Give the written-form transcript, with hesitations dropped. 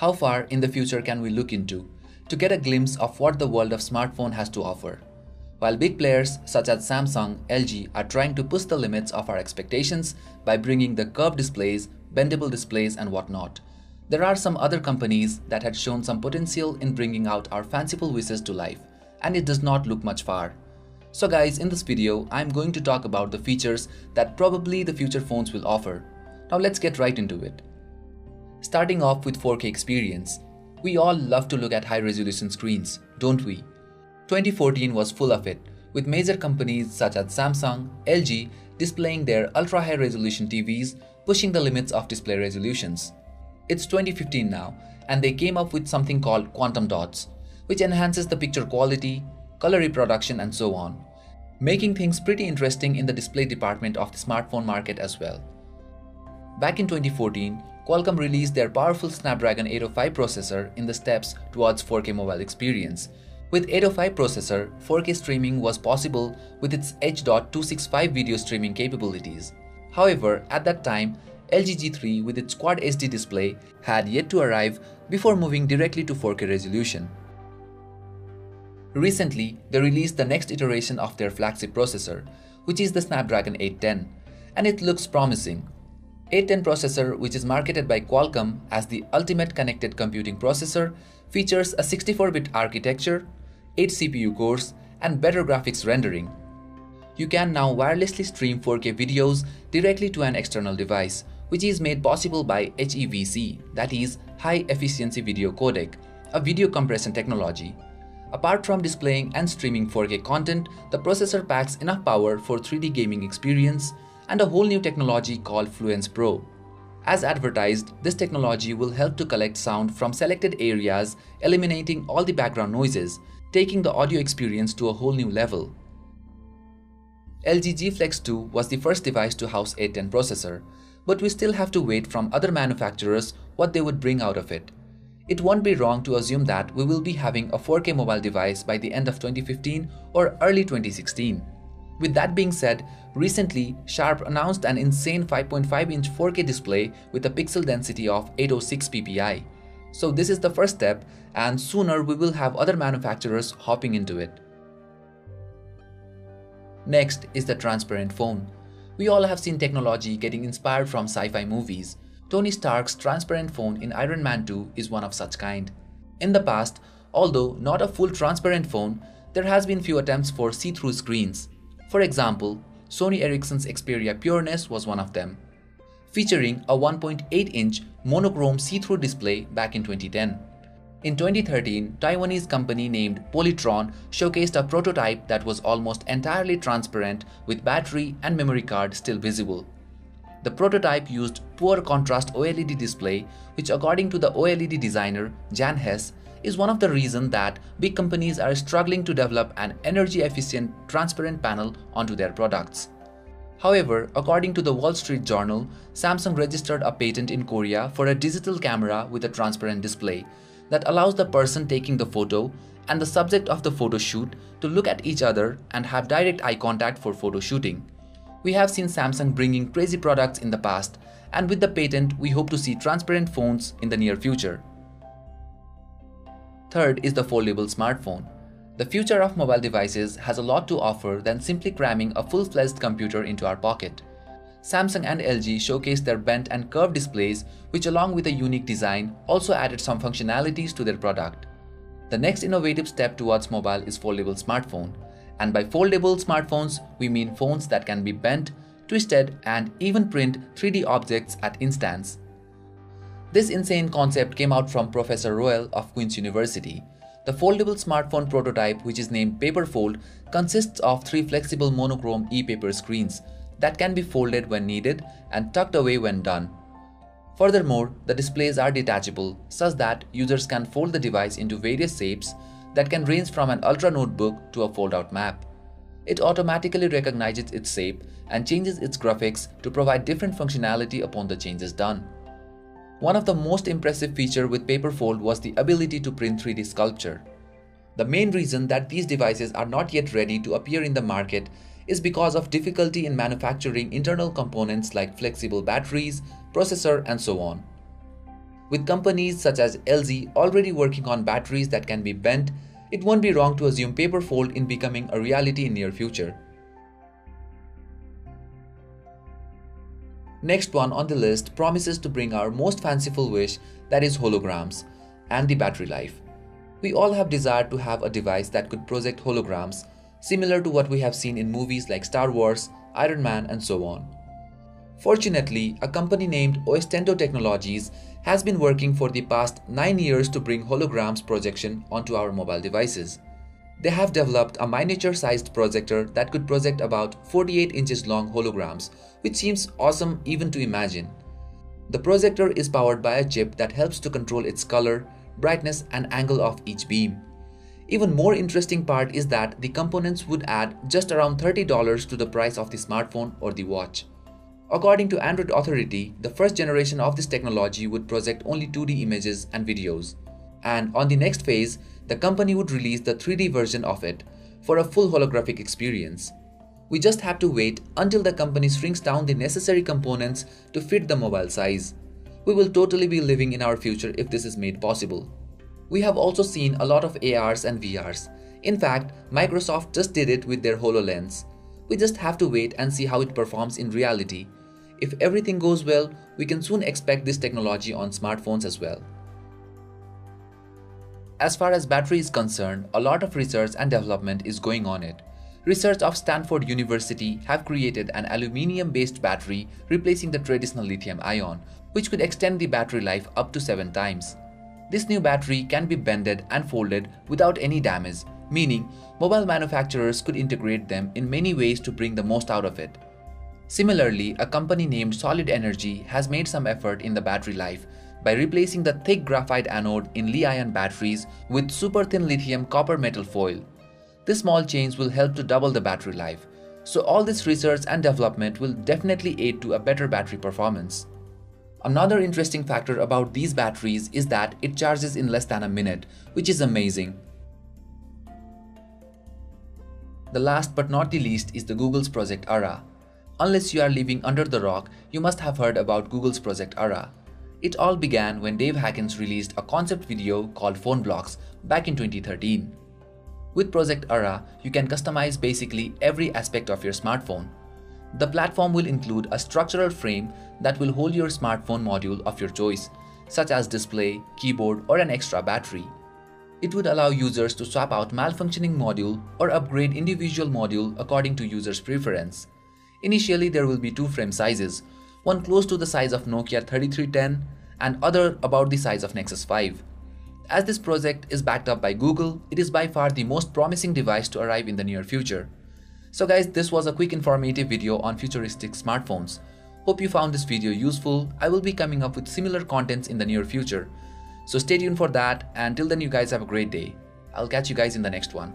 How far in the future can we look into to get a glimpse of what the world of smartphone has to offer? While big players such as Samsung, LG are trying to push the limits of our expectations by bringing the curved displays, bendable displays and whatnot, there are some other companies that had shown some potential in bringing out our fanciful wishes to life, and it does not look much far. So guys, in this video, I am going to talk about the features that probably the future phones will offer. Now let's get right into it. Starting off with 4K experience. We all love to look at high-resolution screens, don't we? 2014 was full of it, with major companies such as Samsung, LG displaying their ultra-high resolution TVs, pushing the limits of display resolutions. It's 2015 now, and they came up with something called quantum dots, which enhances the picture quality, color reproduction and so on, making things pretty interesting in the display department of the smartphone market as well. Back in 2014, Qualcomm released their powerful Snapdragon 805 processor in the steps towards 4K mobile experience. With 805 processor, 4K streaming was possible with its H.265 video streaming capabilities. However, at that time, LG G3 with its Quad HD display had yet to arrive before moving directly to 4K resolution. Recently, they released the next iteration of their flagship processor, which is the Snapdragon 810, and it looks promising. 810 processor, which is marketed by Qualcomm as the ultimate connected computing processor, features a 64-bit architecture, 8 CPU cores, and better graphics rendering. You can now wirelessly stream 4K videos directly to an external device, which is made possible by HEVC, that is High Efficiency Video Codec, a video compression technology. Apart from displaying and streaming 4K content, the processor packs enough power for 3D gaming experience and a whole new technology called Fluence Pro. As advertised, this technology will help to collect sound from selected areas, eliminating all the background noises, taking the audio experience to a whole new level. LG G Flex 2 was the first device to house 810 processor, but we still have to wait from other manufacturers what they would bring out of it. It won't be wrong to assume that we will be having a 4K mobile device by the end of 2015 or early 2016. With that being said, recently Sharp announced an insane 5.5-inch 4K display with a pixel density of 806 ppi. So this is the first step, and sooner we will have other manufacturers hopping into it. Next is the transparent phone. We all have seen technology getting inspired from sci-fi movies. Tony Stark's transparent phone in Iron Man 2 is one of such kind. In the past, although not a full transparent phone, there has been few attempts for see-through screens. For example, Sony Ericsson's Xperia Pureness was one of them, featuring a 1.8-inch monochrome see-through display back in 2010. In 2013, Taiwanese company named Polytron showcased a prototype that was almost entirely transparent with battery and memory card still visible. The prototype used poor contrast OLED display, which according to the OLED designer Jan Hess is one of the reasons that big companies are struggling to develop an energy-efficient transparent panel onto their products. However, according to the Wall Street Journal, Samsung registered a patent in Korea for a digital camera with a transparent display that allows the person taking the photo and the subject of the photo shoot to look at each other and have direct eye contact for photo shooting. We have seen Samsung bringing crazy products in the past, and with the patent, we hope to see transparent phones in the near future. Third is the foldable smartphone. The future of mobile devices has a lot to offer than simply cramming a full-fledged computer into our pocket. Samsung and LG showcased their bent and curved displays, which along with a unique design also added some functionalities to their product. The next innovative step towards mobile is foldable smartphone. And by foldable smartphones, we mean phones that can be bent, twisted and even print 3D objects at instance. This insane concept came out from Professor Roel of Queen's University. The foldable smartphone prototype, which is named PaperFold, consists of 3 flexible monochrome e-paper screens that can be folded when needed and tucked away when done. Furthermore, the displays are detachable such that users can fold the device into various shapes that can range from an ultra notebook to a fold-out map. It automatically recognizes its shape and changes its graphics to provide different functionality upon the changes done. One of the most impressive features with PaperFold was the ability to print 3D sculpture. The main reason that these devices are not yet ready to appear in the market is because of difficulty in manufacturing internal components like flexible batteries, processor, and so on. With companies such as LG already working on batteries that can be bent, it won't be wrong to assume paper fold in becoming a reality in near future. Next one on the list promises to bring our most fanciful wish, that is holograms, and the battery life. We all have desired to have a device that could project holograms, similar to what we have seen in movies like Star Wars, Iron Man, and so on. Fortunately, a company named Oestendo Technologies has been working for the past 9 years to bring holograms projection onto our mobile devices. They have developed a miniature-sized projector that could project about 48 inches long holograms, which seems awesome even to imagine. The projector is powered by a chip that helps to control its color, brightness, and angle of each beam. Even more interesting part is that the components would add just around $30 to the price of the smartphone or the watch. According to Android Authority, the first generation of this technology would project only 2D images and videos. And on the next phase, the company would release the 3D version of it for a full holographic experience. We just have to wait until the company shrinks down the necessary components to fit the mobile size. We will totally be living in our future if this is made possible. We have also seen a lot of ARs and VRs. In fact, Microsoft just did it with their HoloLens. We just have to wait and see how it performs in reality. If everything goes well, we can soon expect this technology on smartphones as well. As far as battery is concerned, a lot of research and development is going on it. Research of Stanford University have created an aluminium-based battery replacing the traditional lithium-ion, which could extend the battery life up to 7 times. This new battery can be bended and folded without any damage, meaning mobile manufacturers could integrate them in many ways to bring the most out of it. Similarly, a company named Solid Energy has made some effort in the battery life by replacing the thick graphite anode in Li-ion batteries with super thin lithium copper metal foil. This small change will help to double the battery life. So all this research and development will definitely aid to a better battery performance. Another interesting factor about these batteries is that it charges in less than a minute, which is amazing. The last but not the least is the Google's Project Ara. Unless you are living under the rock, you must have heard about Google's Project Ara. It all began when Dave Hackins released a concept video called Phone Blocks back in 2013. With Project Ara, you can customize basically every aspect of your smartphone. The platform will include a structural frame that will hold your smartphone module of your choice, such as display, keyboard, or an extra battery. It would allow users to swap out malfunctioning module or upgrade individual module according to users' preference. Initially, there will be 2 frame sizes, one close to the size of Nokia 3310 and other about the size of Nexus 5. As this project is backed up by Google, it is by far the most promising device to arrive in the near future. So guys, this was a quick informative video on futuristic smartphones. Hope you found this video useful. I will be coming up with similar contents in the near future. So stay tuned for that, and till then you guys have a great day. I'll catch you guys in the next one.